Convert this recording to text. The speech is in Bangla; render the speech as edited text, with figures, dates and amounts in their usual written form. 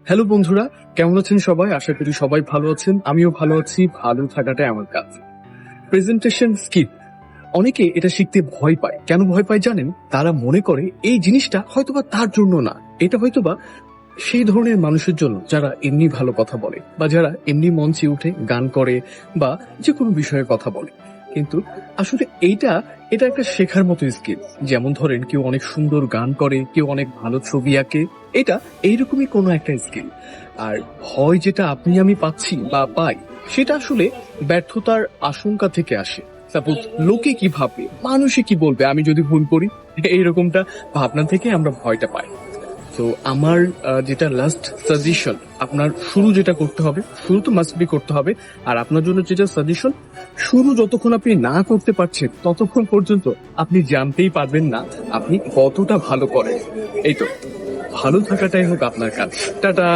হ্যালো বন্ধুরা, কেমন আছেন সবাই? আশা করি সবাই ভালো আছেন। আমিও ভালো আছি। ভালো থাকাটাই আমার কাজ। প্রেজেন্টেশন স্কিল, অনেকে এটা শিখতে ভয় পায়। কেন ভয় পায় জানেন? তারা মনে করে এই জিনিসটা হয়তোবা তার জন্য না, এটা হয়তোবা সেই ধরনের মানুষের জন্য যারা এমনি ভালো কথা বলে বা যারা এমনি মঞ্চে উঠে গান করে বা যে কোনো বিষয়ে কথা বলে। কিন্তু আসলে এটা একটা শেখার মতো স্কিল। যেমন ধরেন কেউ অনেক সুন্দর গান করে, কেউ অনেক ভালো ছবি আঁকে। এটা এইরকমই কোনো একটা স্কিল। আর ভয় যেটা আপনি আমি পাচ্ছি বা পাই, সেটা আসলে ব্যর্থতার আশঙ্কা থেকে আসে। সাপোজ লোকে কি ভাববে, মানুষে কি বলবে আমি যদি ভুল করি, এইরকমটা ভাবনা থেকে আমরা ভয়টা পাই। তো আমার যেটা লাস্ট সাজেশন, আপনার শুরু যেটা করতে হবে, শুরু তো মাস্ট বি করতে হবে। আর আপনার জন্য যেটা সাজেশন, শুরু যতক্ষণ আপনি না করতে পারছেন ততক্ষণ পর্যন্ত আপনি জানতেই পারবেন না আপনি কতটা ভালো করেন। এই তো, ভালো থাকাটাই হোক আপনার কাজ। টাটা।